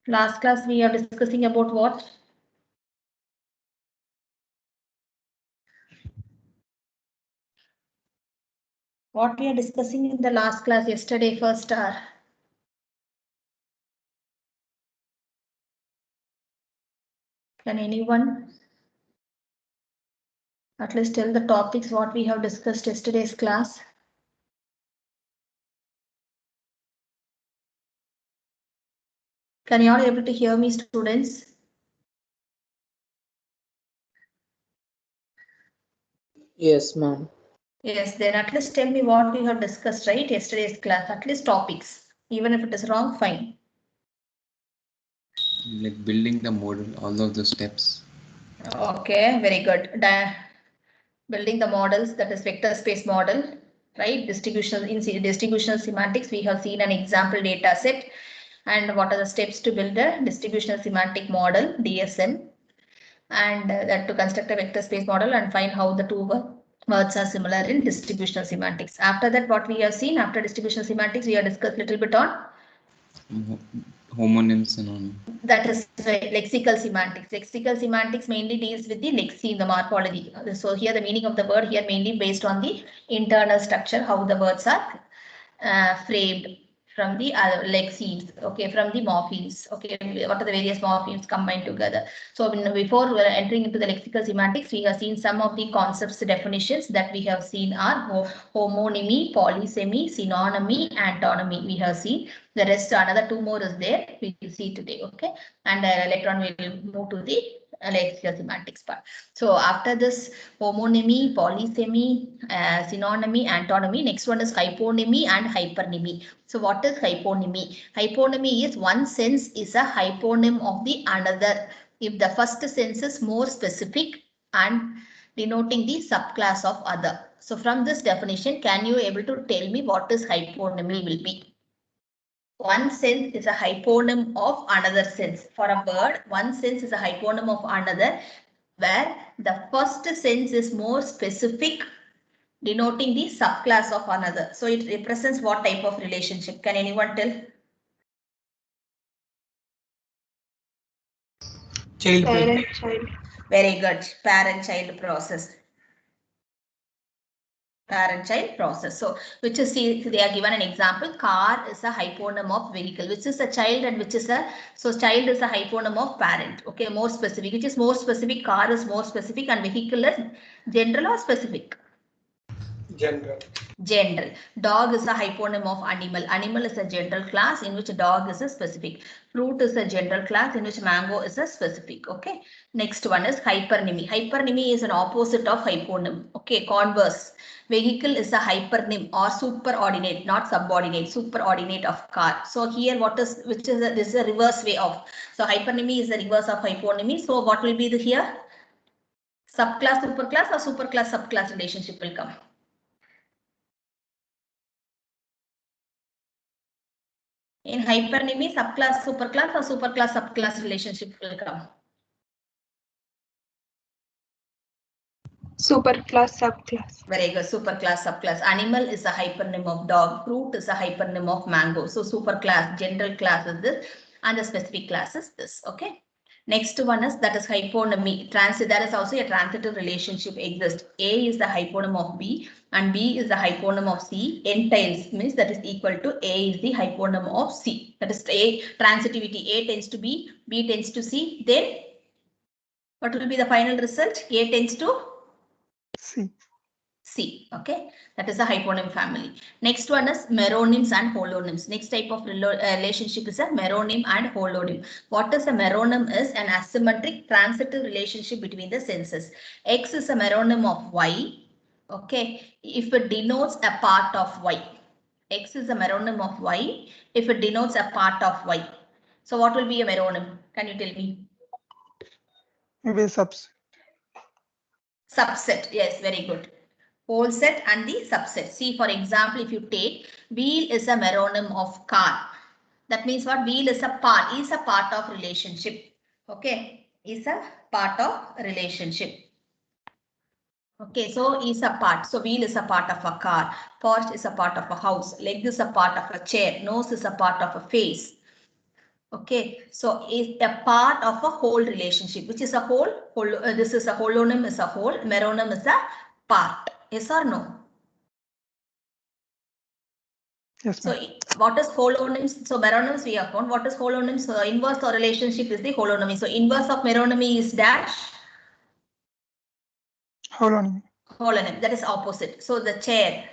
Last class we are discussing about what? What we are discussing in the last class yesterday, first hour. Can anyone at least tell the topics what we have discussed yesterday's class? Can you all able to hear me, students? Yes, ma'am. Yes, then at least tell me what we have discussed, right? Yesterday's class, at least topics. Even if it is wrong, fine. Like building the model, all of the steps. Okay, very good. Building the models, that is vector space model, right? Distributional semantics, we have seen an example data set. And what are the steps to build a distributional semantic model, DSM, and that to construct a vector space model and find how the two words are similar in distributional semantics. After that, what we have seen after distributional semantics, we have discussed a little bit on Homonyms and all. that is right, lexical semantics. Lexical semantics mainly deals with the lexeme, the morphology. So here the meaning of the word here mainly based on the internal structure, how the words are framed from the lexemes, okay, from the morphemes, okay, what are the various morphemes combined together. So before we're entering into the lexical semantics, we have seen some of the concepts, definitions that we have seen are homonymy, polysemy, synonymy, antonymy. We have seen the rest, another two more is there. We will see today, okay, and later on we will move to the lexical semantics part. So after this homonymy, polysemy, synonymy, antonymy. Next one is hyponymy and hypernymy. So what is hyponymy? Hyponymy is one sense is a hyponym of the another if the first sense is more specific and denoting the subclass of other. So from this definition, can you able to tell me what is hyponymy will be? One sense is a hyponym of another sense. For a bird, one sense is a hyponym of another, where the first sense is more specific, denoting the subclass of another. So it represents what type of relationship? Can anyone tell? Parent-child. Very good. Parent-child process. Parent-child process. So, which is, see, they are given an example. Car is a hyponym of vehicle, which is a child and which is a, so child is a hyponym of parent. Okay, more specific, which is more specific. Car is more specific and vehicle is general or specific? General. General. Dog is a hyponym of animal. Animal is a general class in which dog is a specific. Fruit is a general class in which mango is a specific. Okay. Next one is hypernymy. Hypernymy is an opposite of hyponym. Okay. Converse. Vehicle is a hypernym or superordinate, not subordinate, superordinate of car. So here what is, which is this is a reverse way of. So hypernymy is the reverse of hyponymy. So what will be the here? Subclass, superclass or superclass, subclass relationship will come. In hypernymy, subclass, superclass or superclass, subclass relationship will come. Superclass, subclass. Very good. Superclass, subclass. Animal is a hypernym of dog. Fruit is a hypernym of mango. So superclass, general class is this, and the specific class is this. Okay. Next one is that is hyponymy. There is also a transitive relationship exists. A is the hyponym of B and B is the hyponym of C. Entails means that is equal to A is the hyponym of C. That is A transitivity. A tends to B, B tends to C. Then what will be the final result? A tends to C. C. Okay, that is a hyponym family. Next one is meronyms and holonyms. Next type of relationship is a meronym and holonym. What is a meronym? Is an asymmetric transitive relationship between the senses. X is a meronym of Y. Okay, if it denotes a part of Y. X is a meronym of Y if it denotes a part of Y. So what will be a meronym? Can you tell me? Maybe subset. Subset. Yes, very good. Whole set and the subset. See, for example, if you take wheel is a meronym of car. That means what? Wheel is a part of relationship. Okay, is a part of relationship. Okay, so is a part. So wheel is a part of a car. Porch is a part of a house. Leg is a part of a chair. Nose is a part of a face. Okay, so is a part of a whole relationship, which is a whole, this is a holonym is a whole, meronym is a part. Yes or no? Yes, So ma'am. what is holonyms? So meronyms we have found. What is holonyms? So inverse or relationship is the holonymy. So inverse of meronymy is dash. Holonym. Holonym, that is opposite. So the chair.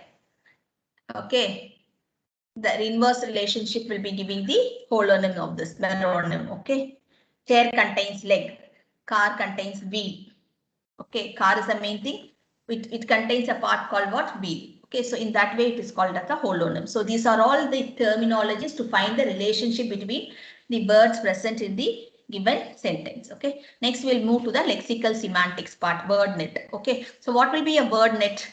Okay. The inverse relationship will be giving the holonym of this meronym. Okay. Chair contains leg. Car contains wheel. Okay. Car is the main thing. It contains a part called what? Wheel. Okay. So in that way, it is called as a holonym. So these are all the terminologies to find the relationship between the words present in the given sentence. Okay. Next, we'll move to the lexical semantics part, word net. Okay. So what will be a word net?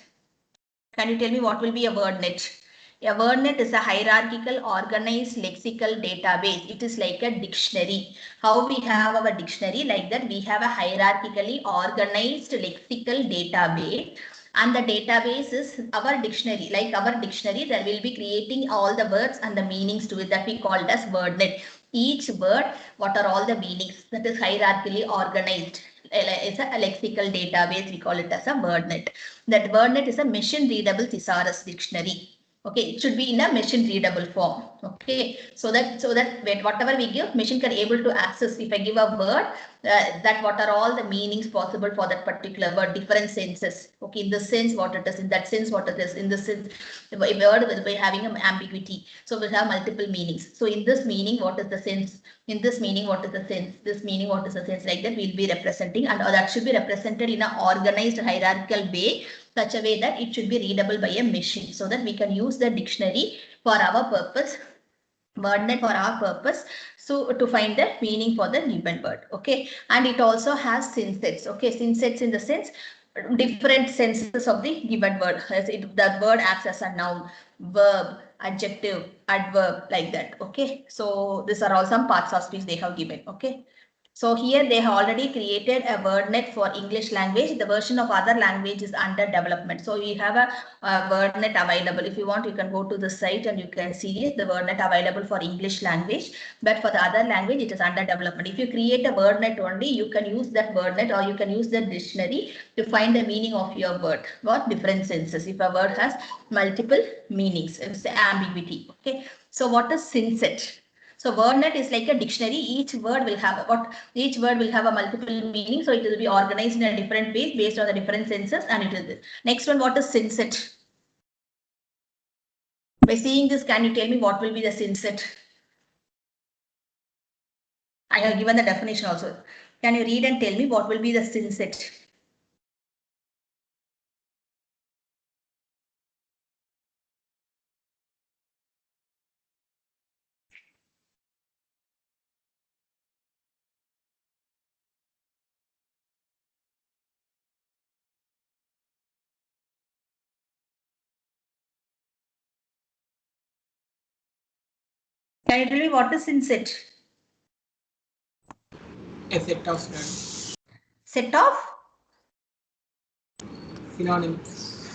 Can you tell me what will be a word net? A word net is a hierarchical organized lexical database. It is like a dictionary. How we have our dictionary, like that we have a hierarchically organized lexical database. And the database is our dictionary. Like our dictionary, there will be creating all the words and the meanings to it that we called as word net. Each word, what are all the meanings? That is hierarchically organized. It's a lexical database. We call it as a word net. That WordNet is a machine readable thesaurus dictionary. Okay, it should be in a machine readable form. Okay, so that whatever we give, machine can able to access. If I give a word, that what are all the meanings possible for that particular word, different senses. Okay, in the sense what it is, in that sense what it is, in the sense a word will be having an ambiguity. So we'll have multiple meanings. So in this meaning, what is the sense? In this meaning, what is the sense? This meaning, what is the sense? Like that we'll be representing, and that should be represented in an organized hierarchical way, such a way that it should be readable by a machine, so that we can use the dictionary for our purpose, WordNet for our purpose, so to find the meaning for the given word. Okay, and it also has synsets. Okay, synsets in the sense different senses of the given word. The word acts as a noun, verb, adjective, adverb, like that. Okay, so these are all some parts of speech they have given. Okay. So here they have already created a WordNet for English language. The version of other language is under development. So we have a WordNet available. If you want, you can go to the site and you can see the WordNet available for English language. But for the other language, it is under development. If you create a WordNet only, you can use that WordNet, or you can use the dictionary to find the meaning of your word. What different senses? If a word has multiple meanings, it's ambiguity. Okay. So what is synset? So WordNet is like a dictionary. Each word will have a multiple meaning. So it will be organized in a different way based on the different senses. And it is this. Next one, what is synset? By seeing this, can you tell me what will be the synset? I have given the definition also. Can you read and tell me what will be the synset? Can you tell me what is synset? A set of synonyms. Set of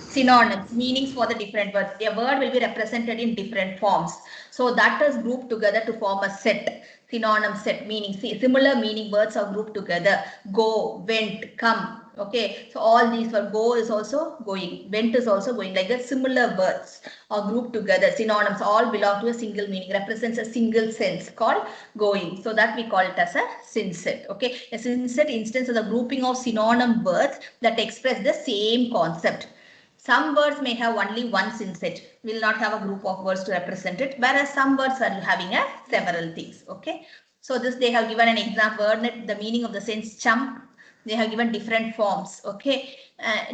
Synonyms. meanings for the different words. A word will be represented in different forms. So that is grouped together to form a set. Synonym set, meaning similar meaning words are grouped together. Go, went, come. Okay, so all these were go is also going, went is also going, like that. Similar words are grouped together. Synonyms all belong to a single meaning, represents a single sense called going. So that we call it as a synset. Okay, a synset instance is a grouping of synonym words that express the same concept. Some words may have only one synset, will not have a group of words to represent it, whereas some words are having a several things. Okay, so this they have given an example. WordNet, the meaning of the sense chump, they have given different forms. Okay,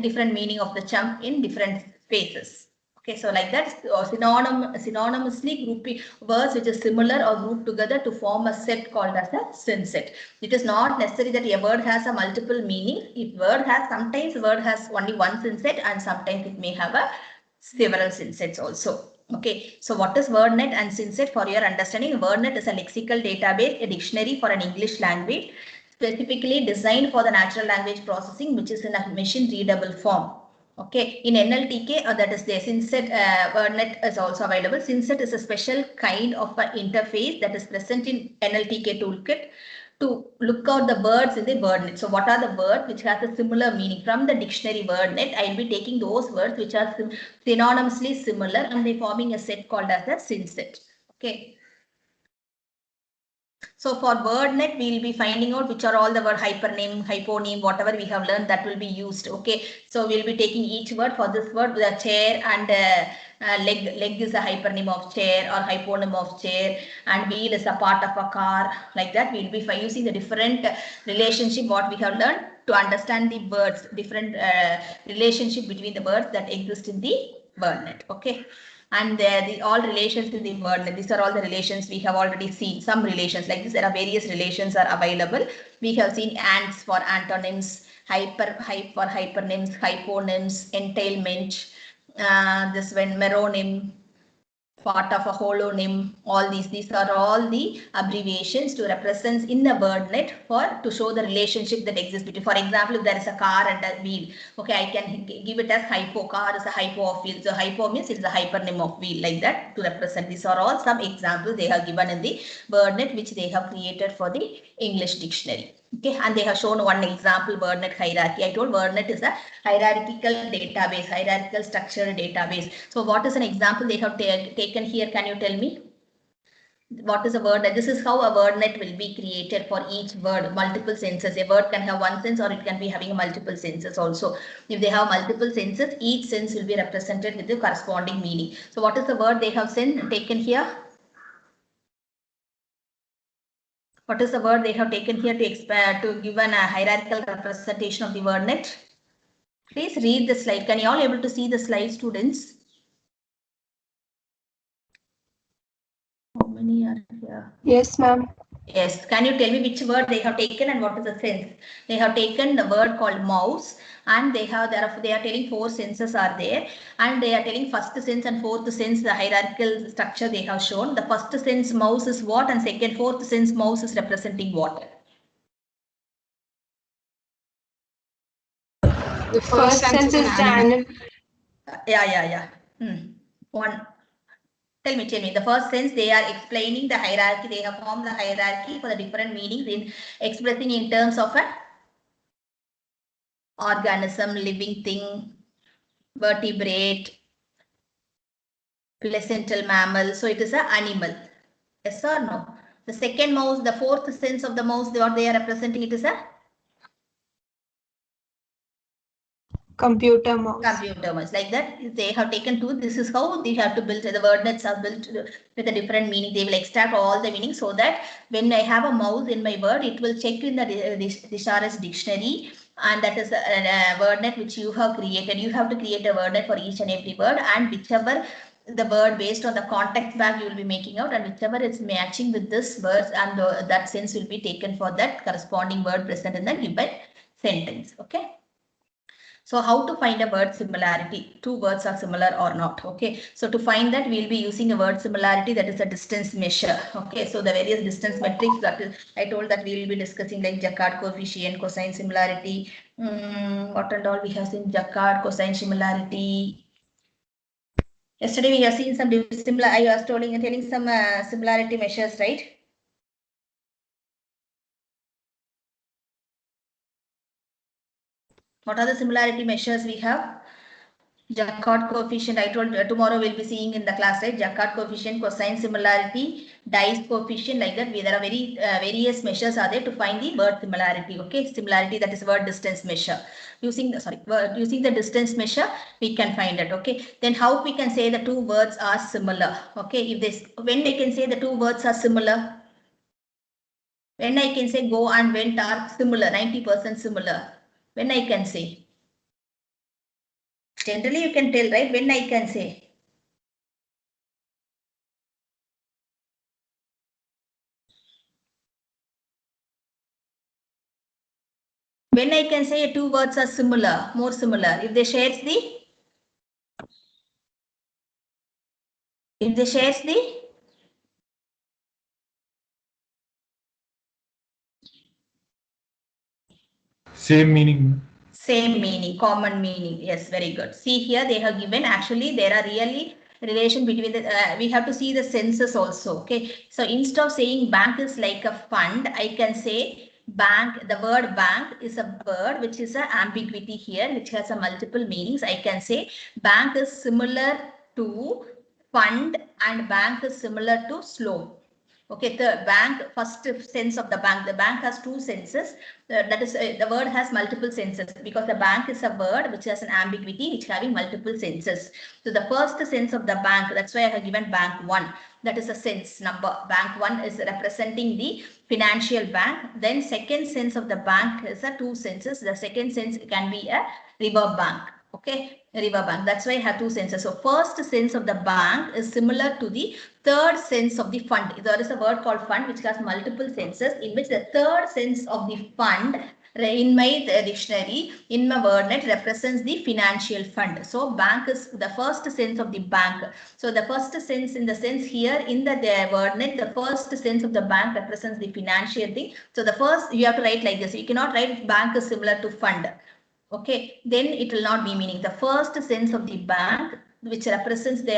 different meaning of the chump in different spaces. Okay, so like that, synonymously grouping words which is similar or grouped together to form a set called as a synset. It is not necessary that a word has a multiple meaning. If word has, sometimes word has only one synset, and sometimes it may have a several synsets also. Okay, so what is WordNet and synset for your understanding? WordNet is a lexical database, a dictionary for an English language, specifically designed for the natural language processing, which is in a machine readable form. Okay, in NLTK, that is the Synset WordNet is also available. Synset is a special kind of an interface that is present in NLTK toolkit to look out the words in the WordNet. So what are the words which has a similar meaning? From the dictionary WordNet, I will be taking those words which are synonymously similar and they forming a set called as a Synset. Okay. So for WordNet, we will be finding out which are all the word hypernym, hyponym, whatever we have learned that will be used. Okay. So we'll be taking each word. For this word, the chair and leg is a hypernym of chair or hyponym of chair, and wheel is a part of a car. Like that, we'll be using the different relationship what we have learned to understand the words, different relationship between the words that exist in the WordNet. Okay. And the all relations in the word, these are all the relations we have already seen. Some relations like this, there are various relations are available. We have seen ants for antonyms, hype for hypernyms, hyponyms, entailment, this one meronym, part of a holonym, all these are all the abbreviations to represent in the WordNet to show the relationship that exists between. For example, if there is a car and a wheel, okay, I can give it as hypo. Car is a hypo of wheel. So hypo means it's a hypernym of wheel, like that, to represent. These are all some examples they have given in the WordNet which they have created for the English dictionary. Okay, and they have shown one example WordNet hierarchy. I told WordNet is a hierarchical database, hierarchical structured database. So what is an example they have taken here? Can you tell me? What is a word? This is how a WordNet will be created for each word, multiple senses. A word can have one sense or it can be having multiple senses also. If they have multiple senses, each sense will be represented with the corresponding meaning. So what is the word they have taken here? What is the word they have taken here to expand to give a hierarchical representation of the WordNet? Please read the slide. Can you all able to see the slide, students? How many are here? Yes, ma'am. Yes. Can you tell me which word they have taken and what is the sense? They have taken the word called mouse, and they are telling 4 senses are there, and they are telling first sense and fourth sense, the hierarchical structure they have shown. The first sense mouse is what, and second, fourth sense mouse is representing what? The first sense is the animal. Yeah. One. Tell me. The first sense, they are explaining the hierarchy. They have formed the hierarchy for the different meanings in expressing in terms of an organism, living thing, vertebrate, placental mammal. So it is an animal. Yes or no? The second mouse, the fourth sense of the mouse, what they are representing, it is a Computer mouse. Computer mouse. Like that, they have taken 2. This is how they have to build. The WordNets are built with a different meaning. They will extract all the meanings so that when I have a mouse in my word, it will check in the thesaurus dictionary, and that is a WordNet which you have created. You have to create a WordNet for each and every word, and whichever the word based on the context bag you will be making out, and whichever is matching with this words, and that sense will be taken for that corresponding word present in the given sentence. Okay. So how to find a word similarity? 2 words are similar or not. Okay. So to find that, we'll be using a word similarity, that is a distance measure. Okay. So the various distance metrics that is, I told that we will be discussing, like Jaccard coefficient, cosine similarity. What and all we have seen? Jaccard cosine similarity. Yesterday we have seen some similar. I was telling some similarity measures, right? What are the similarity measures we have? Jaccard coefficient, I told tomorrow we'll be seeing in the class, right? Jaccard coefficient, cosine similarity, Dice coefficient, like that. There are various measures are there to find the word similarity. Okay, similarity, that is word distance measure. Using the distance measure, we can find it. Okay, then how we can say the 2 words are similar? Okay, when we can say the 2 words are similar? When I can say go and went are similar, 90% similar. When I can say? Generally, you can tell, right? When I can say? When I can say 2 words are similar, more similar, if they shares the same meaning. Same meaning, common meaning. Yes, very good. See here, they have given, actually, there are really relation between the, we have to see the senses also. Okay. So instead of saying bank is like a fund, I can say bank, the word bank is a word which is an ambiguity here, which has a multiple meanings. I can say bank is similar to fund and bank is similar to slope. Okay, the bank, first sense of the bank has two senses. That is, the word has multiple senses because the bank is a word which has an ambiguity, which having multiple senses. So the first sense of the bank, that's why I have given bank 1. That is a sense number. Bank 1 is representing the financial bank. Then second sense of the bank is a two senses. The second sense can be a river bank. Okay, river bank. That's why I have two senses. So first sense of the bank is similar to the third sense of the fund. There is a word called fund which has multiple senses, in which the third sense of the fund in my dictionary, in my wordnet, represents the financial fund. So bank is the first sense of the bank. So the first sense, in the sense here in the wordnet, the first sense of the bank represents the financial thing. So the first, you have to write like this. You cannot write bank is similar to fund. Okay, then it will not be meaning. The first sense of the bank, which represents the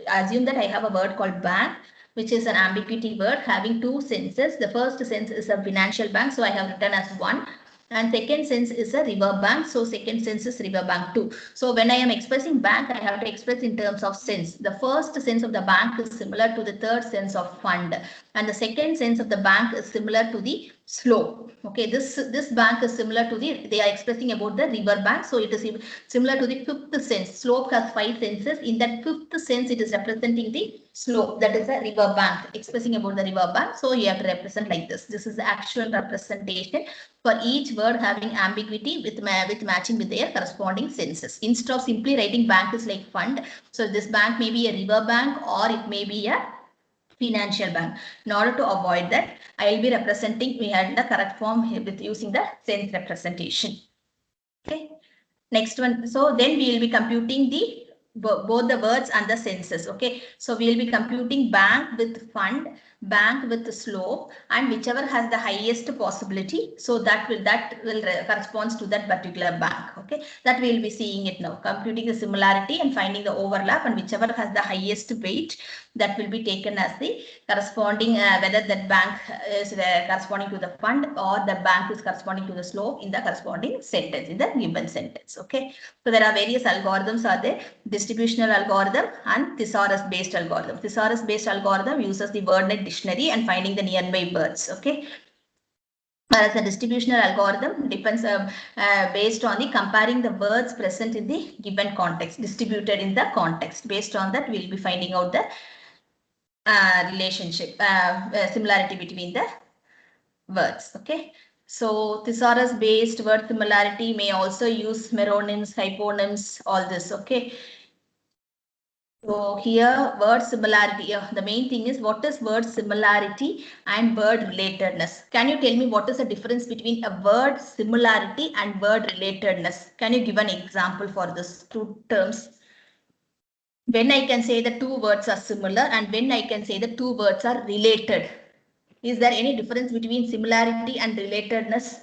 assume that I have a word called bank, which is an ambiguity word having two senses. The first sense is a financial bank, so I have written as 1. And second sense is a river bank, so second sense is river bank 2. So when I am expressing bank, I have to express in terms of sense. The first sense of the bank is similar to the third sense of fund, and the second sense of the bank is similar to the slope. Okay, this bank is similar to the, they are expressing about the river bank, so it is similar to the fifth sense. Slope has 5 senses. In that fifth sense, it is representing the slope, that is a river bank, expressing about the river bank. So you have to represent like this. This is the actual representation for each word having ambiguity with matching with their corresponding senses. Instead of simply writing bank is like fund, so this bank may be a river bank or it may be a financial bank. In order to avoid that, I will be representing, we had the correct form here with using the sense representation. Okay, next one. So then we will be computing the both the words and the senses. Okay, so we will be computing bank with fund, bank with the slope, and whichever has the highest possibility, so that will corresponds to that particular bank. Okay, that we will be seeing it now, computing the similarity and finding the overlap, and whichever has the highest weight, that will be taken as the corresponding, whether that bank is corresponding to the fund or the bank is corresponding to the slope in the corresponding sentence, in the given sentence. Okay, so there are various algorithms are there: distributional algorithm and thesaurus based algorithm. Thesaurus based algorithm uses the wordnet dictionary and finding the nearby words. Okay, whereas the distributional algorithm depends based on the comparing the words present in the given context, distributed in the context. Based on that, we will be finding out the relationship, similarity between the words. Okay, so thesaurus based word similarity may also use meronyms, hyponyms, all this. Okay, so here word similarity, the main thing is what is word similarity and word relatedness. Can you tell me what is the difference between a word similarity and word relatedness? Can you give an example for this two terms? When I can say the two words are similar and when I can say the two words are related. Is there any difference between similarity and relatedness?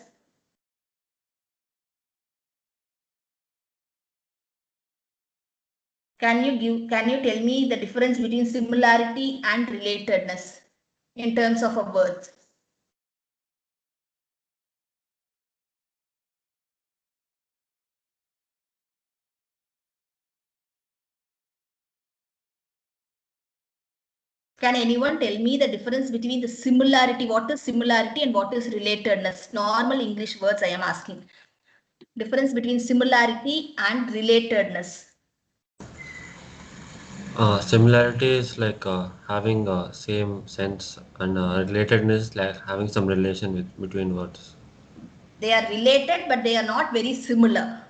Can you tell me the difference between similarity and relatedness in terms of a word? Can anyone tell me the difference between the similarity, what is similarity and what is relatedness? Normal English words I am asking. Difference between similarity and relatedness. Similarity is like having same sense, and relatedness like having some relation between words. They are related, but they are not very similar.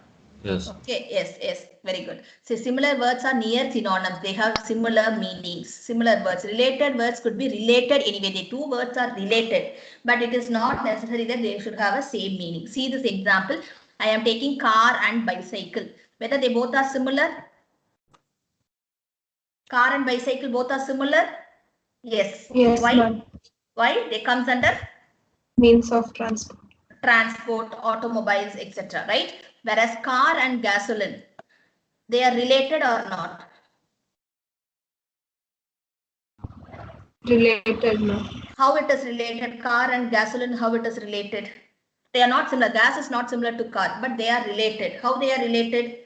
Yes. Okay, yes, very good. So similar words are near synonyms. They have similar meanings. Similar words. Related words could be related anyway. The two words are related, but it is not necessary that they should have a same meaning. See this example. I am taking car and bicycle. Whether they both are similar? Car and bicycle both are similar? Yes. Yes, Why? ma'am. Why? They comes under Means of transport. transport, automobiles, etc. Right? Whereas car and gasoline, they are related or not? Related, no. How it is related? Car and gasoline, how it is related? They are not similar. Gas is not similar to car, but they are related. How they are related?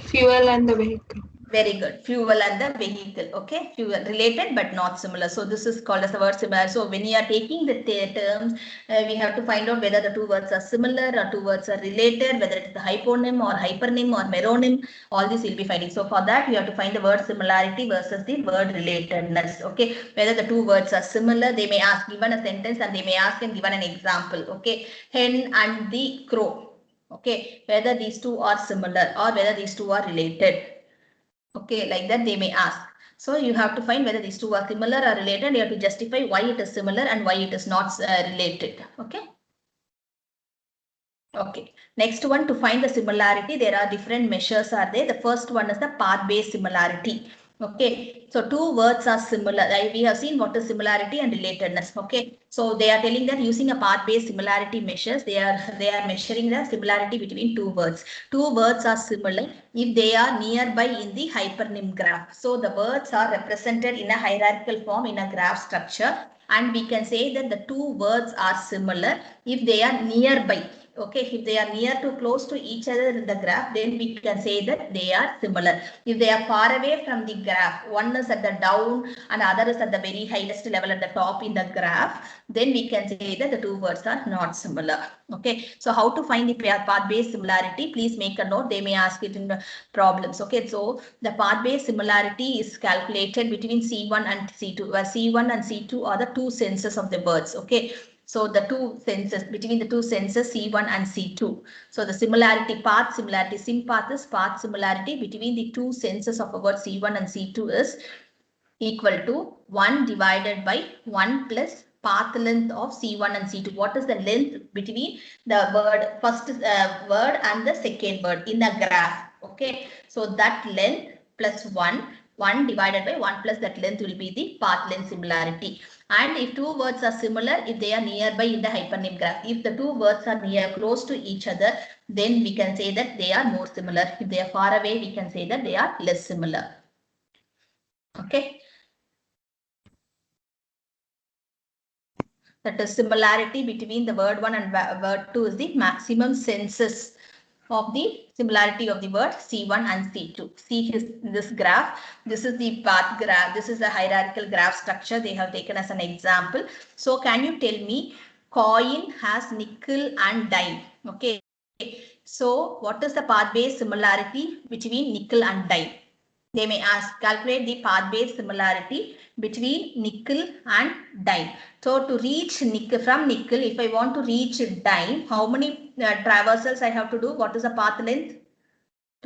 Fuel and the vehicle. Very good. Fuel and the vehicle. Okay. Fuel related but not similar. So this is called as the word similar. So when you are taking the terms, we have to find out whether the two words are similar or two words are related, whether it is the hyponym or hypernym or meronym. All this we'll be finding. So for that, we have to find the word similarity versus the word relatedness. Okay. Whether the two words are similar, they may ask given a sentence and they may ask and given an example. Okay. Hen and the crow. Okay. Whether these two are similar or whether these two are related. Okay, like that they may ask. So you have to find whether these two are similar or related. You have to justify why it is similar and why it is not related. Okay. Okay. Next one, to find the similarity, there are different measures are there. The first one is the path-based similarity. Okay, so two words are similar. We have seen what is similarity and relatedness. Okay, so they are telling that using a path-based similarity measures, they are measuring the similarity between two words. Two words are similar if they are nearby in the hypernym graph. So the words are represented in a hierarchical form in a graph structure, and we can say that the two words are similar if they are nearby. Okay, if they are near to close to each other in the graph, then we can say that they are similar. If they are far away from the graph, one is at the down and other is at the very highest level at the top in the graph, then we can say that the two words are not similar. Okay, so how to find the path-based similarity? Please make a note. They may ask it in the problems. Okay, so the path-based similarity is calculated between C1 and C2, where C1 and C2 are the two senses of the words. Okay. So the two senses, between the two senses C1 and C2. So the similarity, path similarity, sympath is path similarity between the two senses of a word C1 and C2 is equal to 1 divided by 1 plus path length of C1 and C2. What is the length between the word, first word and the second word in the graph? Okay, so that length plus 1 divided by 1 plus that length will be the path length similarity. And if two words are similar, if they are nearby in the hypernym graph, if the two words are near close to each other, then we can say that they are more similar. If they are far away, we can say that they are less similar. Okay. That is similarity between the word 1 and word 2 is the maximum senses of the similarity of the word C1 and C2. See this graph. This is the path graph. This is the hierarchical graph structure they have taken as an example. So can you tell me, coin has nickel and dime? Okay. So what is the path-based similarity between nickel and dime? They may ask, calculate the path-based similarity between nickel and dime. So to reach nickel, from nickel, if I want to reach dime, how many traversals I have to do? What is the path length?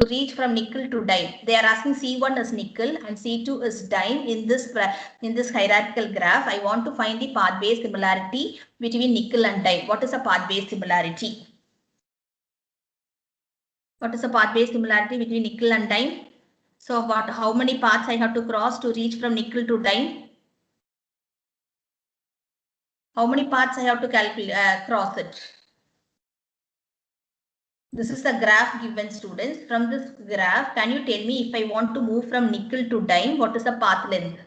To reach from nickel to dime, they are asking C1 is nickel and C2 is dime. In this hierarchical graph, I want to find the path-based similarity between nickel and dime. What is a path-based similarity? What is the path-based similarity between nickel and dime? So how many paths I have to cross to reach from nickel to dime? How many paths I have to calculate, cross it? This is the graph given, students. From this graph, can you tell me if I want to move from nickel to dime, what is the path length?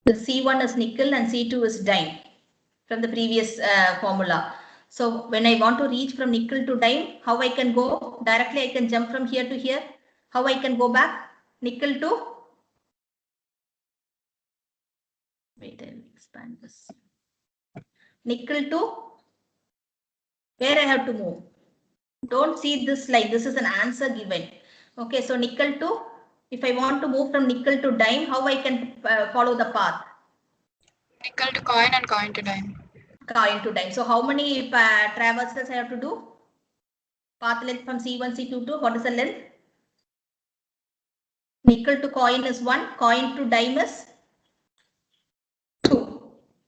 The C1 is nickel and C2 is dime from the previous formula. So when I want to reach from nickel to dime, how I can go? Directly I can jump from here to here. How I can go back? Nickel to? Wait, I will expand this. Nickel to? Where I have to move? Don't see this like this is an answer given. Okay, so nickel to, if I want to move from nickel to dime, how I can follow the path? Nickel to coin and coin to dime. Coin to dime. So how many traversals I have to do? Path length from C1, C2 to, what is the length? Nickel to coin is 1, coin to dime is 2.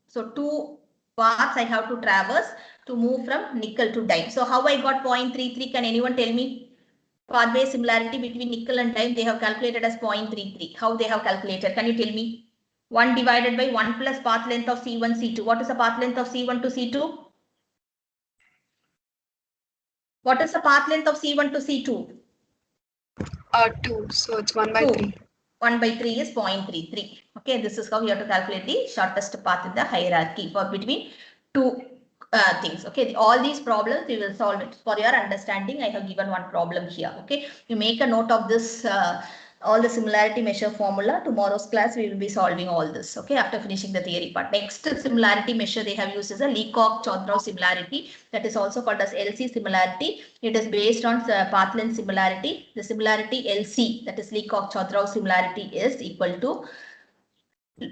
So 2 paths I have to traverse to move from nickel to dime. So how I got 0.33? Can anyone tell me? Path-based similarity between nickel and dime, they have calculated as 0.33. How they have calculated? Can you tell me? 1 divided by 1 plus path length of C1, C2. What is the path length of C1 to C2? What is the path length of C1 to C2? 2. So it's 1 by 2. 3. 1 by 3 is 0.33. Okay, this is how you have to calculate the shortest path in the hierarchy for between two things. Okay, all these problems we will solve it. For your understanding, I have given one problem here. Okay, you make a note of this. All the similarity measure formula. Tomorrow's class we will be solving all this. Okay, after finishing the theory part. Next similarity measure they have used is a Leacock-Chodrow similarity, that is also called as LC similarity. It is based on path length similarity. The similarity LC, that is Leacock-Chodrow similarity, is equal to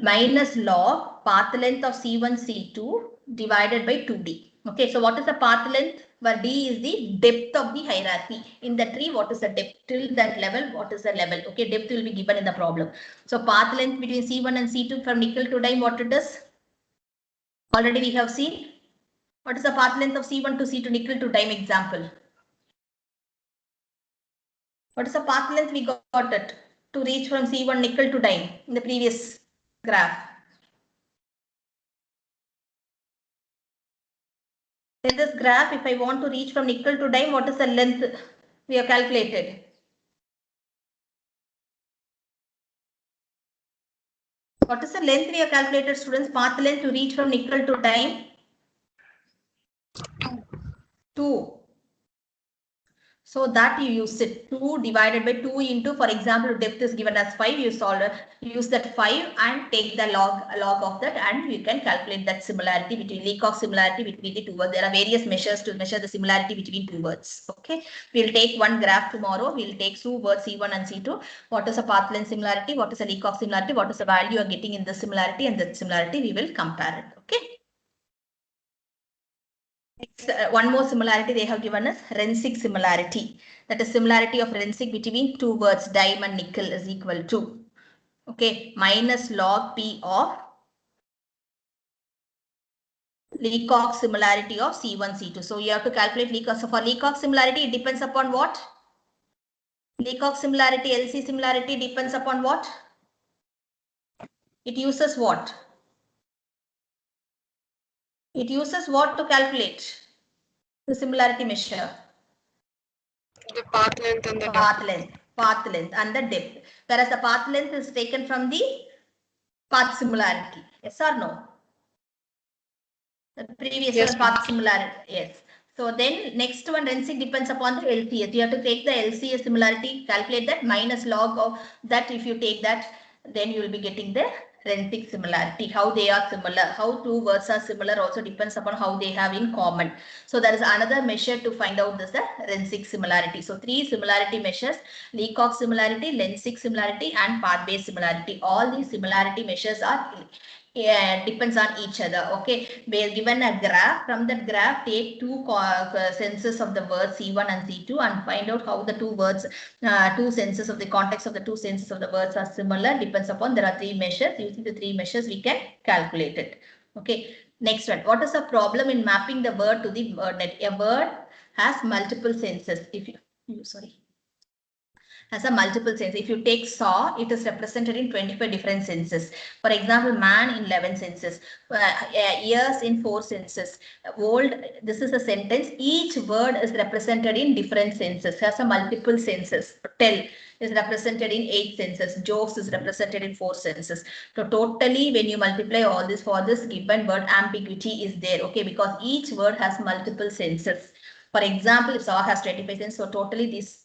minus log path length of C1 C2 divided by 2D. Okay, so what is the path length? Where D is the depth of the hierarchy. In the tree, what is the depth till that level? What is the level? Okay, depth will be given in the problem. So path length between C1 and C2 from nickel to dime, what it is? Already we have seen. What is the path length of C1 to C2 nickel to dime example? What is the path length we got it to reach from C1 nickel to dime in the previous graph? In this graph, if I want to reach from nickel to dime, what is the length we have calculated? What is the length we have calculated, students? Path length to reach from nickel to dime? 2. So that you use it 2 divided by 2 into, for example, depth is given as 5. You use that 5 and take the log of that, and you can calculate that similarity between Leacock similarity between the two words. There are various measures to measure the similarity between two words. Okay, we'll take one graph tomorrow. We'll take two words C1 and C2. What is a path length similarity? What is a Leacock similarity? What is the value you are getting in the similarity and the similarity? We will compare it. Okay. Next, one more similarity they have given us Renszig similarity. That is similarity of Renszig between two words dime and nickel is equal to, okay, minus log P of Leacock similarity of C1 C2. So you have to calculate Leacock. So for Leacock similarity it depends upon what? Leacock similarity, LC similarity depends upon what? It uses what? It uses what to calculate the similarity measure? The path length and the path length and the depth. Whereas the path length is taken from the path similarity. Yes or no? The previous yes, one path similarity. Yes. So then next one Renszig depends upon the LCS. You have to take the LCS similarity, calculate that minus log of that. If you take that, then you will be getting the Renszig similarity. How they are similar, how two words are similar also depends upon how they have in common. So there is another measure to find out this the Renszig similarity. So three similarity measures: Leacock similarity, Renszig similarity, and path-based similarity. All these similarity measures are depends on each other. Okay, we are given a graph. From that graph, take two senses of the words C1 and C2 and find out how the two words, two senses of the context of the two senses of the words are similar. Depends upon, there are three measures. Using the three measures, we can calculate it. Okay, next one. What is the problem in mapping the word to the word net? A word has multiple senses. If you sorry. Has a multiple sense. If you take saw, it is represented in 25 different senses. For example, man in 11 senses, ears in 4 senses. Old, this is a sentence. Each word is represented in different senses, has a multiple senses. Tell is represented in 8 senses. Jokes is represented in 4 senses. So totally, when you multiply all this for this given word, ambiguity is there. Okay, because each word has multiple senses. For example, if saw has 25 senses, so totally this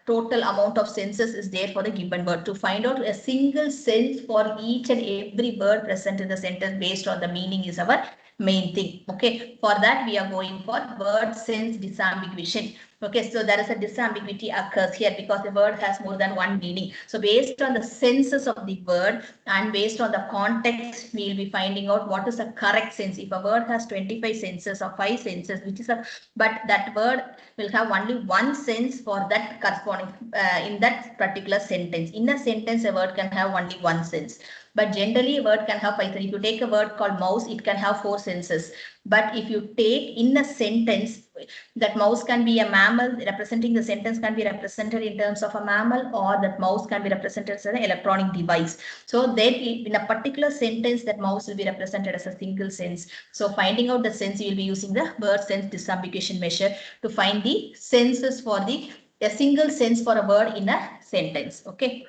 total amount of senses is there for the given word. To find out a single sense for each and every word present in the sentence based on the meaning is our main thing. Okay, for that we are going for word sense disambiguation. Okay, so there is a disambiguity occurs here because the word has more than one meaning. So based on the senses of the word and based on the context, we will be finding out what is the correct sense. If a word has 25 senses or 5 senses, which is a, but that word will have only one sense for that corresponding in that particular sentence. In a sentence, a word can have only one sense. But generally a word can have 5 senses. If you take a word called mouse, it can have 4 senses. But if you take in a sentence, that mouse can be a mammal, representing the sentence can be represented in terms of a mammal, or that mouse can be represented as an electronic device. So then in a particular sentence, that mouse will be represented as a single sense. So finding out the sense, you will be using the word sense disambiguation measure to find the senses for a single sense for a word in a sentence. Okay.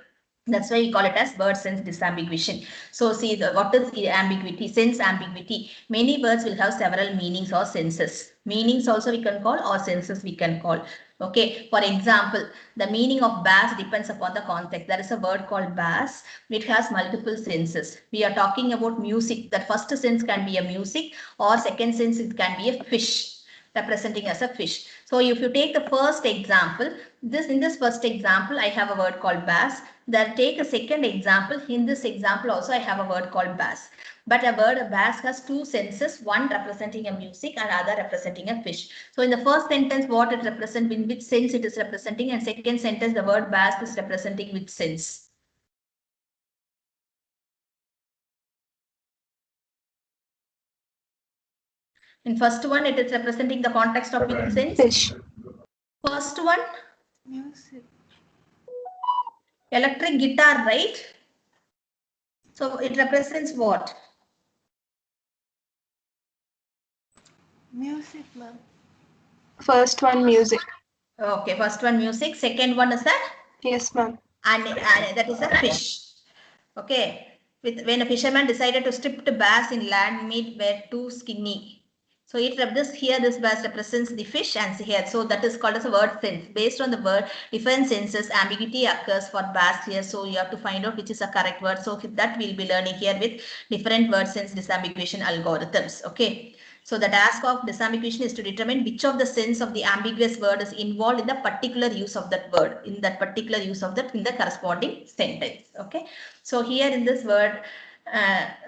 That's why we call it as word sense disambiguation. So see what is ambiguity, sense ambiguity. Many words will have several meanings or senses. Meanings also we can call, or senses we can call. Okay, for example, the meaning of bass depends upon the context. There is a word called bass, which has multiple senses. We are talking about music. That first sense can be a music, or second sense it can be a fish, representing as a fish. So if you take the first example, in this first example, I have a word called bass. Then take a second example. In this example also I have a word called bass. But a word bass has 2 senses, one representing a music and other representing a fish. So in the first sentence, what it represents, in which sense it is representing, and second sentence, the word bass is representing which sense. In first one, it is representing the context of which sense? Fish. First one? Music. Electric guitar, right? So it represents what? Music, ma'am. First one, music. Okay, first one music, second one is that? Yes, ma'am. And that is a fish. Okay, when a fisherman decided to strip the bass in land, meat were too skinny. So this bass represents the fish, and here, so that is called as a word sense. Based on the word, different senses, ambiguity occurs for bass here. So you have to find out which is a correct word. So that we'll be learning here with different word sense disambiguation algorithms. Okay. So the task of disambiguation is to determine which of the sense of the ambiguous word is involved in the particular use of that word, in the corresponding sentence. Okay. So here in this word,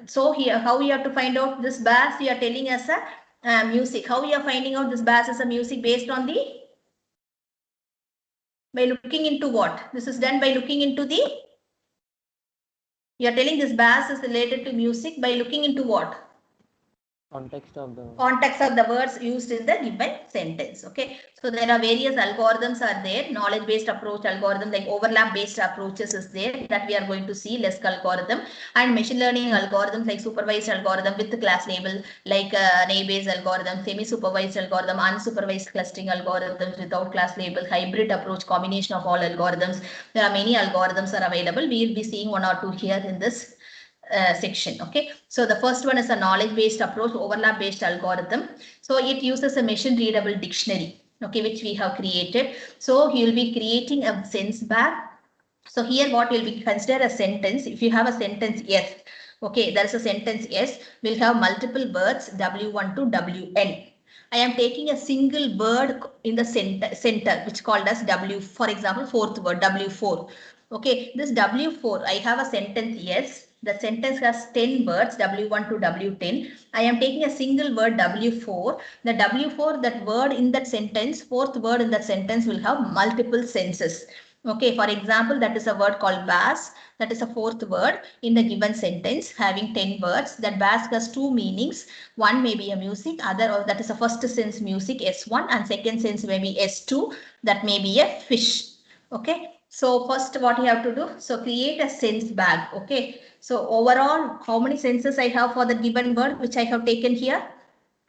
so here how we have to find out this bass, we are telling us a music. How we are finding out this bass is a music based on by looking into what? This is done by looking into you are telling this bass is related to music by looking into what? Context of the words used in the given sentence. Okay, so there are various algorithms are there. Knowledge based approach algorithm, like overlap based approaches is there, that we are going to see, LESC algorithm, and machine learning algorithms like supervised algorithm with the class label, like Naive algorithm, semi supervised algorithm, unsupervised clustering algorithms without class label, hybrid approach, combination of all algorithms. There are many algorithms are available. We will be seeing 1 or 2 here in this section. Okay, so the first one is a knowledge based approach, overlap based algorithm. So it uses a machine readable dictionary, okay, which we have created. So you will be creating a sense bag. So here what will be considered a sentence. If you have a sentence yes, okay, there is a sentence yes, will have multiple words W1 to WN. I am taking a single word in the center which called as W, for example, fourth word W4. Okay, this W4, I have a sentence yes. The sentence has 10 words, W1 to W10. I am taking a single word W4. The W4, that word in that sentence, fourth word in that sentence will have multiple senses. Okay, for example, that is a word called bass. That is a fourth word in the given sentence having 10 words. That bass has 2 meanings. One may be a music, other, or that is a first sense music S1, and second sense may be S2. That may be a fish. Okay. So first what you have to do, so create a sense bag. Okay, so overall how many senses I have for the given word which I have taken here?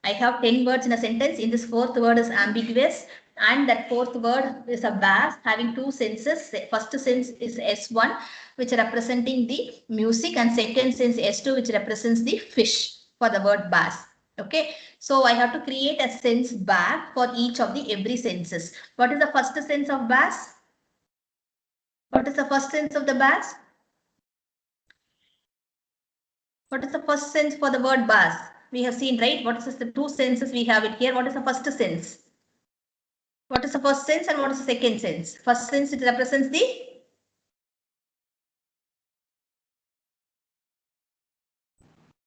I have 10 words in a sentence. In this fourth word is ambiguous, and that fourth word is a bass having 2 senses. First sense is S1 which representing the music, and second sense S2 which represents the fish for the word bass. Okay, so I have to create a sense bag for each of the every senses. What is the first sense of bass? What is the first sense of the bass? What is the first sense for the word bass? We have seen, right? What is the 2 senses we have it here? What is the first sense? What is the first sense and what is the second sense? First sense, it represents the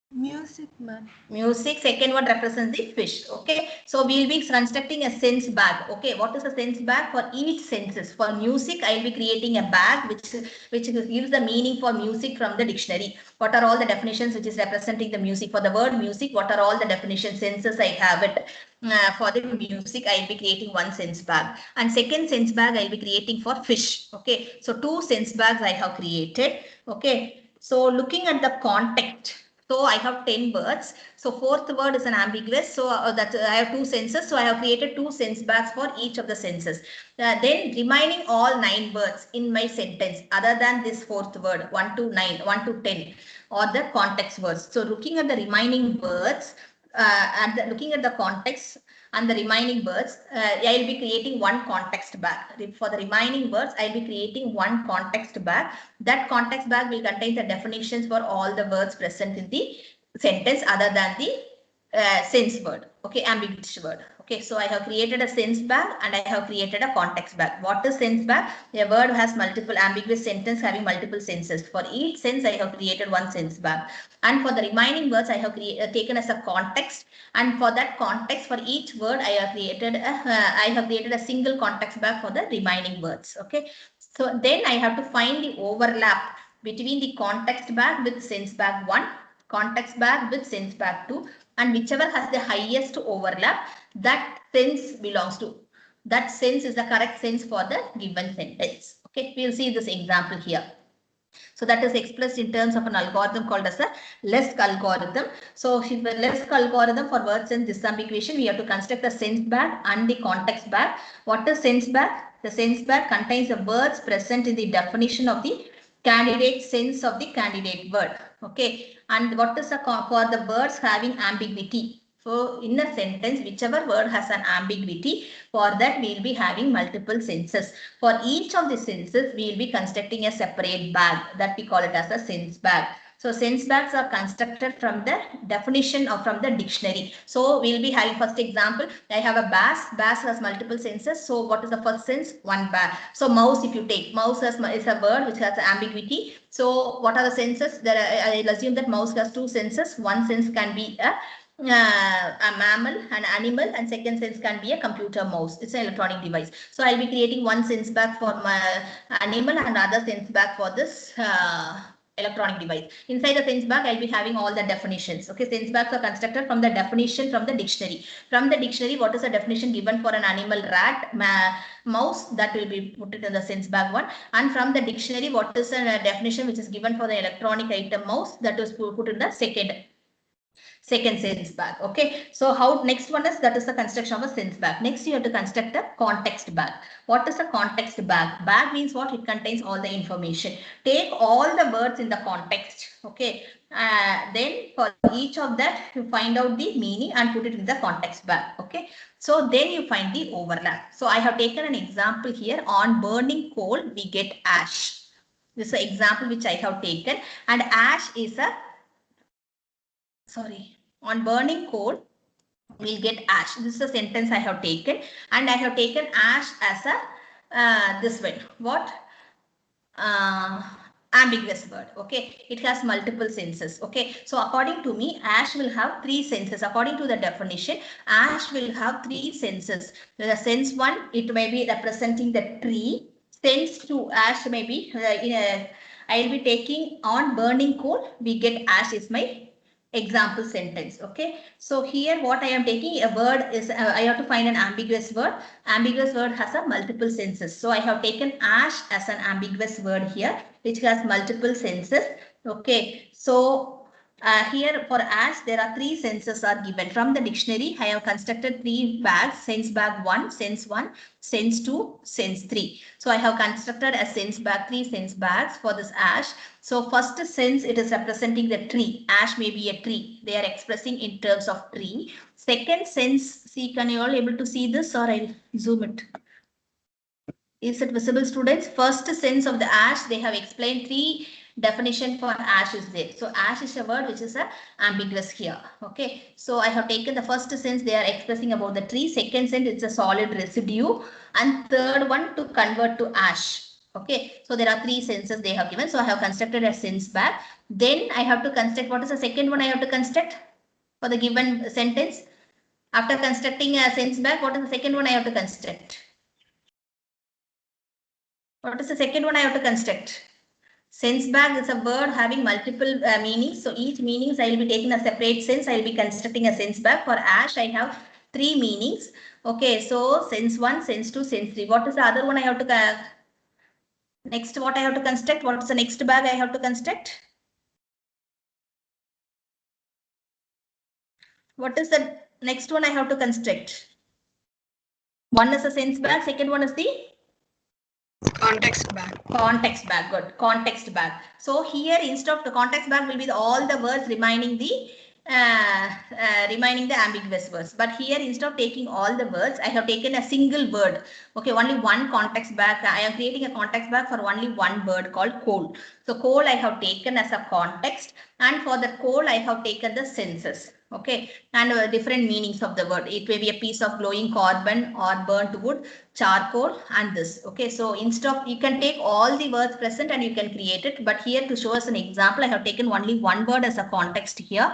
Music, ma'am. Music, second one represents the fish. Okay, so we'll be constructing a sense bag. Okay, what is a sense bag? For each senses. For music, I'll be creating a bag which gives the meaning for music from the dictionary. What are all the definitions which is representing the music? For the word music, what are all the definition senses I have it? For the music, I'll be creating one sense bag, and second sense bag I'll be creating for fish. Okay, so two sense bags I have created. Okay, so looking at the context. So I have 10 words. So fourth word is an ambiguous. So that I have two senses. So I have created two sense bags for each of the senses. Then remaining all 9 words in my sentence other than this fourth word 1 to 9, 1 to 10 or the context words. So looking at the remaining words looking at the context and the remaining words, I will be creating one context bag. For the remaining words, I will be creating one context bag. That context bag will contain the definitions for all the words present in the sentence other than the sense word. Okay, ambiguous word. Okay, so I have created a sense bag and I have created a context bag. What is sense bag? A word has multiple ambiguous sentence having multiple senses. For each sense, I have created one sense bag. And for the remaining words, I have taken as a context. And for that context, for each word, I have created a single context bag for the remaining words. Okay, so then I have to find the overlap between the context bag with sense bag 1, context bag with sense bag 2, and whichever has the highest overlap, that sense belongs to. That sense is the correct sense for the given sentence. Okay, we'll see this example here. So that is expressed in terms of an algorithm called as a LESC algorithm. So if a LESC algorithm for word sense disambiguation, we have to construct the sense bag and the context bag. What is sense bag? The sense bag contains the words present in the definition of the candidate sense of the candidate word. Okay, and what is the for the words having ambiguity? So in a sentence, whichever word has an ambiguity, for that we will be having multiple senses. For each of the senses, we will be constructing a separate bag that we call it as a sense bag. So sense bags are constructed from the definition or from the dictionary. So we'll be having first example. I have a bass. Bass has multiple senses. So what is the first sense? One bag. So mouse, if you take mouse is a word which has ambiguity. So what are the senses? I'll assume that mouse has two senses. One sense can be a mammal, an animal, and second sense can be a computer mouse. It's an electronic device. So I'll be creating one sense bag for my animal and other sense bag for this electronic device. Inside the sense bag, I'll be having all the definitions. Okay, sense bags are constructed from the definition from the dictionary. From the dictionary, what is the definition given for an animal? Rat, mouse, that will be put in the sense bag 1. And from the dictionary, what is the definition which is given for the electronic item mouse? That was put in the second sense bag. Okay, so how next one is that is the construction of a sense bag. Next you have to construct a context bag. What is a context bag? Bag means what? It contains all the information. Take all the words in the context. Okay, then for each of that you find out the meaning and put it in the context bag. Okay, so then you find the overlap. So I have taken an example here. On burning coal we get ash. This is an example which I have taken, and ash is a on burning coal, we'll get ash. This is a sentence I have taken, and I have taken ash as a this one. What? Ambiguous word. Okay, it has multiple senses. Okay, so according to me, ash will have 3 senses. According to the definition, ash will have 3 senses. The sense 1, it may be representing the tree. Sense 2, ash may be I will be taking on burning coal. We get ash is my example sentence. Okay, so here what I am taking a word is I have to find an ambiguous word. Ambiguous word has a multiple senses. So I have taken ash as an ambiguous word here, which has multiple senses. Okay, so here for ash, there are 3 senses are given. From the dictionary, I have constructed 3 bags, sense bag 1, sense 1, sense 2, sense 3. So I have constructed a sense bag, 3 sense bags for this ash. So first sense, it is representing the tree. Ash may be a tree. They are expressing in terms of tree. Second sense, see, can you all able to see this, or I'll zoom it? Is it visible, students? First sense of the ash, they have explained 3 definition for ash is there. So ash is a word which is a ambiguous here. Okay, so I have taken the first sense, they are expressing about the tree. Second sense, it's a solid residue, and third one to convert to ash. Okay, so there are 3 senses they have given. So I have constructed a sense bag. Then I have to construct, what is the second one I have to construct for the given sentence? After constructing a sense bag, what is the second one I have to construct? What is the second one I have to construct? Sense bag is a word having multiple meanings. So each meanings I will be taking a separate sense. I will be constructing a sense bag. For ash, I have 3 meanings. Okay, so sense 1, sense 2, sense 3. What is the other one I have to next what I have to construct? What is the next bag I have to construct? What is the next one I have to construct? One is a sense bag, second one is the Context bag. context bag. Good. Context bag. So here instead of the context bag will be all the words remaining the ambiguous words. But here instead of taking all the words, I have taken a single word. Okay, only one context bag. I am creating a context bag for only one word called coal. So coal I have taken as a context, and for the coal I have taken the senses. Okay, and different meanings of the word. It may be a piece of glowing carbon or burnt wood, charcoal, and this. Okay, so instead of, you can take all the words present and you can create it. But here to show us an example, I have taken only one word as a context here.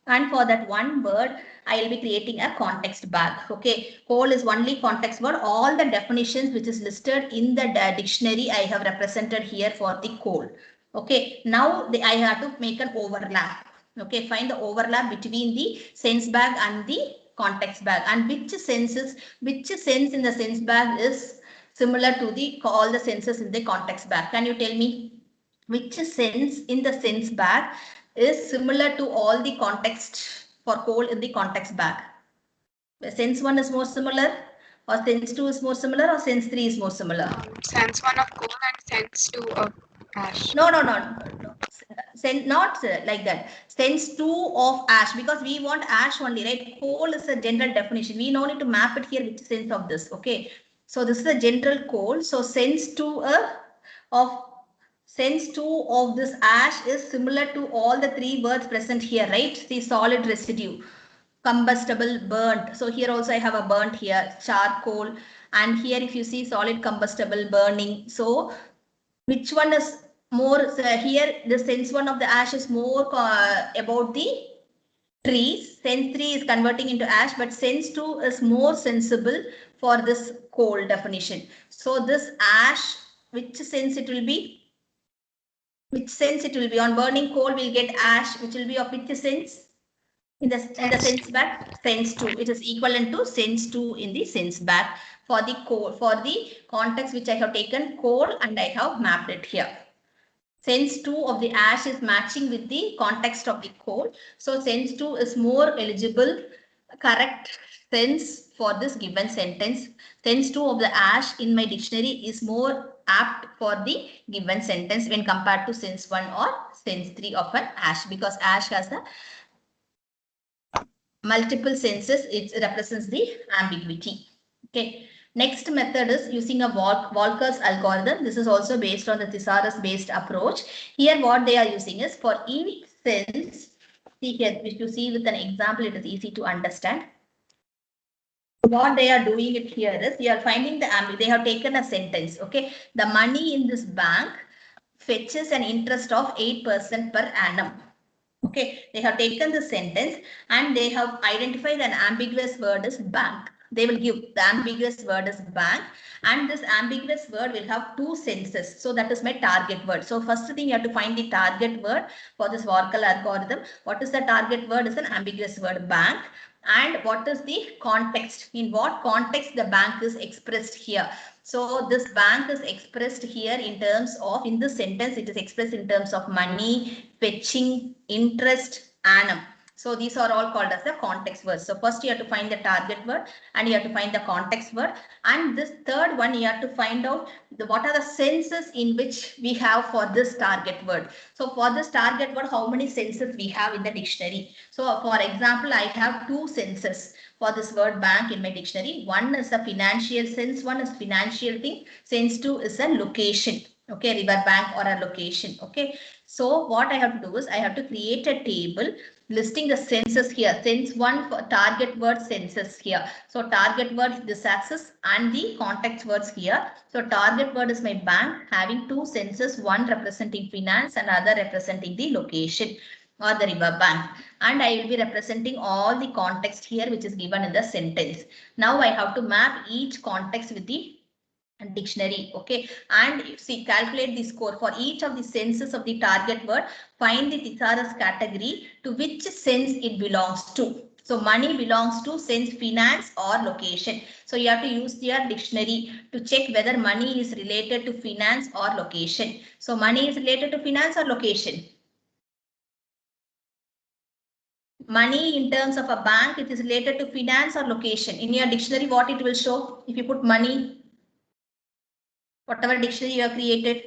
And for that one word, I will be creating a context bag. Okay, coal is only context word. All the definitions which is listed in the dictionary I have represented here for the coal. Okay, now I have to make an overlap. Okay, find the overlap between the sense bag and the context bag, and which sense in the sense bag is similar to the all the senses in the context bag. Can you tell me which sense in the sense bag is similar to all the context for coal in the context bag? Sense 1 is more similar, or sense 2 is more similar, or sense 3 is more similar? Sense 1 of coal and sense 2 of ash. No. Not like that. Sense 2 of ash, because we want ash only, right? Coal is a general definition. We no need to map it here which sense of this. Okay, so this is a general coal. So sense 2 of this ash is similar to all the 3 words present here, right? The solid residue, combustible, burnt. So here also I have a burnt here, charcoal, and here if you see solid, combustible, burning. So which one is more? Here the sense 1 of the ash is more about the trees. Sense 3 is converting into ash, but sense 2 is more sensible for this coal definition. So this ash, which sense it will be? Which sense it will be? On burning coal we'll get ash, which will be of which sense? In the sense bag, sense 2. It is equivalent to sense 2 in the sense bag for the coal, for the context which I have taken coal and I have mapped it here. Sense 2 of the ash is matching with the context of the coal. So sense 2 is more eligible, correct sense for this given sentence. Sense 2 of the ash in my dictionary is more apt for the given sentence when compared to sense 1 or sense 3 of an ash, because ash has the multiple senses. It represents the ambiguity. Okay. Next method is using a Walker's algorithm. This is also based on the thesaurus based approach. Here what they are using is for each sense. See here, if you see with an example, it is easy to understand. What they are doing it here is you are finding the ambiguity. They have taken a sentence. Okay. The money in this bank fetches an interest of 8% per annum. Okay, they have taken the sentence and they have identified an ambiguous word is bank. They will give the ambiguous word is bank, and this ambiguous word will have 2 senses. So that is my target word. So first thing you have to find the target word for this Walker algorithm. What is the target word? Is an ambiguous word bank. And what is the context? In what context the bank is expressed here? So this bank is expressed here in terms of, in this sentence, it is expressed in terms of money, fetching, interest, annum. So these are all called as the context words. So first you have to find the target word and you have to find the context word. And this third one, you have to find out what are the senses in which we have for this target word. So for this target word, how many senses we have in the dictionary? So for example, I have 2 senses for this word bank in my dictionary. One is a financial sense, one is financial thing. Sense 2 is a location. Okay, river bank or a location. Okay, so what I have to do is I have to create a table listing the senses here. Sense one for target word senses here. So target word this axis and the context words here. So target word is my bank having two senses, one representing finance and other representing the location or the river bank. And I will be representing all the context here which is given in the sentence. Now I have to map each context with the dictionary. Okay, and see, calculate the score for each of the senses of the target word. Find the thesaurus category to which sense it belongs to. So money belongs to sense finance or location. So you have to use your dictionary to check whether money is related to finance or location. So money is related to finance or location. Money in terms of a bank, it is related to finance or location. In your dictionary, what it will show if you put money, whatever dictionary you have created,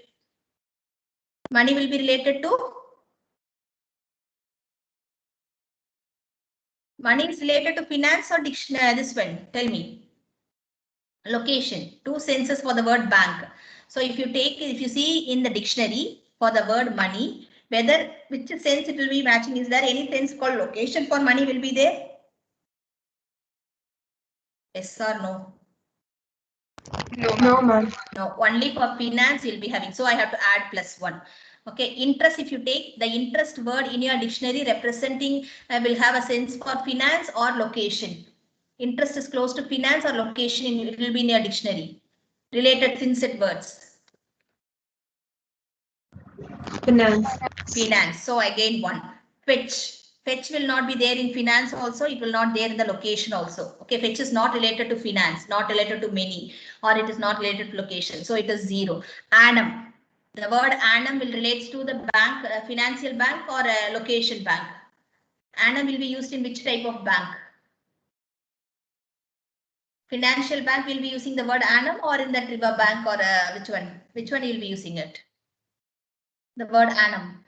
money will be related to, money is related to finance or dictionary, this one, tell me. Location, two senses for the word bank. So if you see in the dictionary for the word money, whether which sense it will be matching, is there any sense called location for money will be there? Yes or no? No, ma'am. No, only for finance you'll be having. So I have to add +1. Okay, interest, if you take the interest word in your dictionary representing will have a sense for finance or location. Interest is close to finance or location, it will be in your dictionary. Related synset words. Finance. Finance. So again 1. Fetch. Fetch will not be there in finance also. It will not there in the location also. Okay, fetch is not related to finance, not related to many, or it is not related to location. So it is 0. Annum. The word annum will relates to the bank, financial bank or a location bank. Annum will be used in which type of bank? Financial bank will be using the word annum, or in that river bank, or which one? Which one you will be using it? The word annum.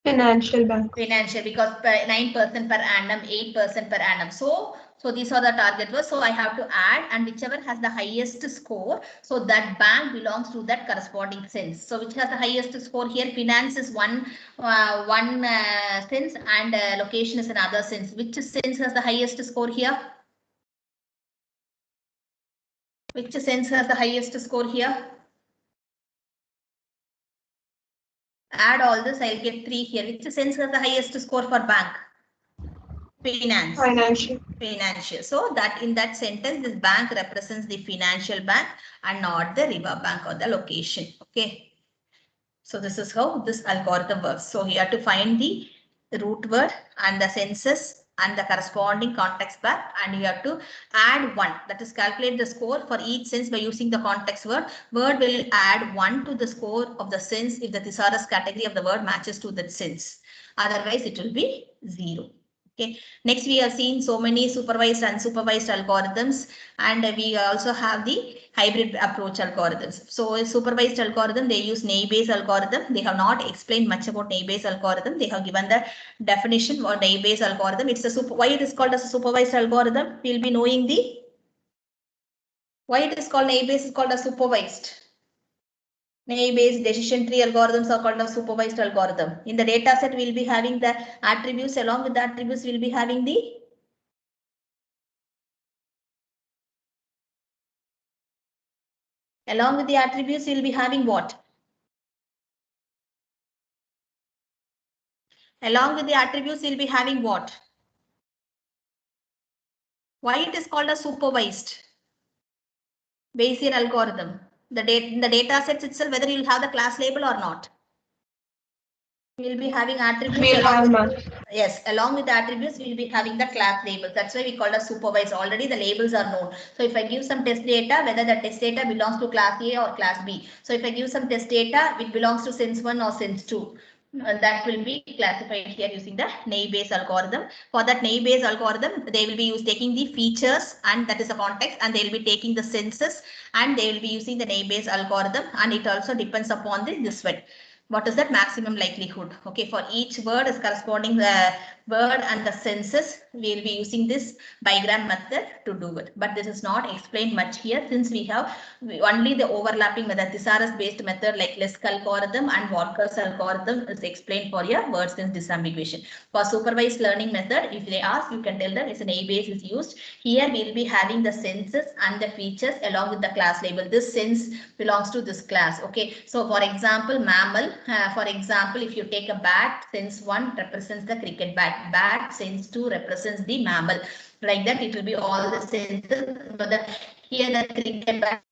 Financial bank. Financial, because 9% per annum, 8% per annum. So these are the target words. So I have to add, and whichever has the highest score, so that bank belongs to that corresponding sense. So which has the highest score here? Finance is one sense, and location is another sense. Which sense has the highest score here? Which sense has the highest score here? Add all this, I'll get 3 here. Which sense has the highest score for bank? Finance. Financial. Financial. So that in that sentence, this bank represents the financial bank and not the river bank or the location. Okay. So this is how this algorithm works. So you have to find the root word and the senses and the corresponding context back, and you have to add 1. That is, calculate the score for each sense by using the context word. Word will add 1 to the score of the sense if the thesaurus category of the word matches to that sense. Otherwise, it will be 0. Okay. Next, we have seen so many supervised and unsupervised algorithms, and we also have the hybrid approach algorithms. So a supervised algorithm, they use Naive-Bayes algorithm. They have not explained much about Naive-Bayes algorithm. They have given the definition for Naive-Bayes algorithm. It's a why it is called as a supervised algorithm. We'll be knowing the why it is called Naive-Bayes is called as supervised. Naive-Bayes decision tree algorithms are called a supervised algorithm. In the data set, we'll be having the attributes. Along with the attributes, we'll be having the we'll be having what? Along with the attributes, we'll be having what? Why it is called a supervised Bayesian algorithm? In the data sets itself, whether you'll have the class label or not. We'll be having attributes. We'll have yes, along with the attributes, we'll be having the class labels. That's why we call it supervised. Already the labels are known. So if I give some test data, whether the test data belongs to class A or class B. So if I give some test data, it belongs to sense 1 or sense 2. That will be classified here using the Naive-Bayes algorithm. For that Naive-Bayes algorithm, they will be taking the features, and that is a context, and they will be taking the senses, and they will be using the Naive-Bayes algorithm, and it also depends upon this one. What is that maximum likelihood? Okay, for each word is corresponding the word and the senses, we will be using this bigram method to do it. But this is not explained much here since we have only the overlapping method. Thesaurus based method like Lesk algorithm and Walker's algorithm is explained for your word sense disambiguation. For supervised learning method, if they ask, you can tell them it's an A base is used. Here we will be having the senses and the features along with the class label. This sense belongs to this class. Okay. So for example, mammal, for example, if you take a bat, sense 1 represents the cricket bat. Bat sense 2 represents the mammal. Like that, it will be all the senses. But here the cricket bat,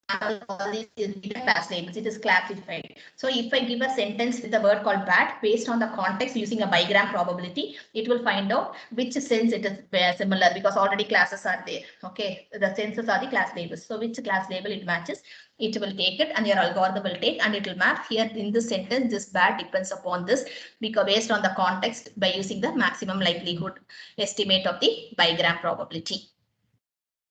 all these will be the class labels. It is classified. So if I give a sentence with the word called bat, based on the context using a bigram probability, it will find out which sense it is similar, because already classes are there. Okay, the senses are the class labels. So which class label it matches, it will take it, and your algorithm will take, and it will map. Here in this sentence, this bat depends upon this, because based on the context by using the maximum likelihood estimate of the bigram probability.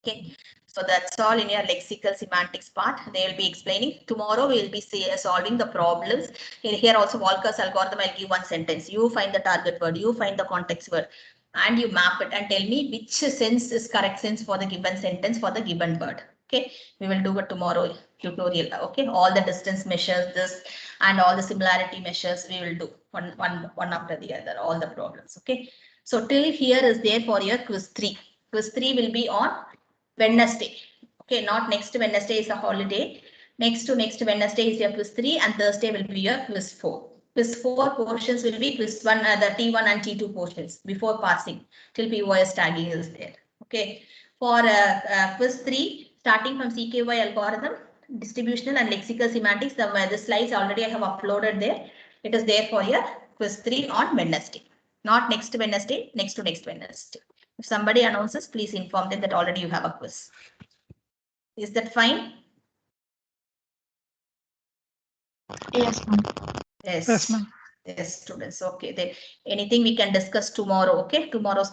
Okay, so that's all in your lexical semantics part. They will be explaining. Tomorrow we will be solving the problems. Here also Walker's algorithm, I'll give one sentence. You find the target word, you find the context word, and you map it and tell me which sense is correct sense for the given sentence for the given word. Okay, we will do it tomorrow tutorial. Okay, all the distance measures, this and all the similarity measures we will do one after the other, all the problems. Okay, so till here is there for your quiz 3. Quiz 3 will be on Wednesday. Okay, not next Wednesday is a holiday. Next to next Wednesday is your quiz 3, and Thursday will be your quiz 4. Quiz 4 portions will be quiz 1, the T1 and T2 portions before passing till POS tagging is there. Okay, for quiz 3, starting from CKY algorithm, distributional and lexical semantics, the slides already I have uploaded there. It is there for your quiz 3 on Wednesday. Not next Wednesday, next to next Wednesday. If somebody announces, please inform them that already you have a quiz. Is that fine? Yes, ma'am. Yes. Yes, ma'am. Yes, students. Okay. Then anything we can discuss tomorrow. Okay. Tomorrow.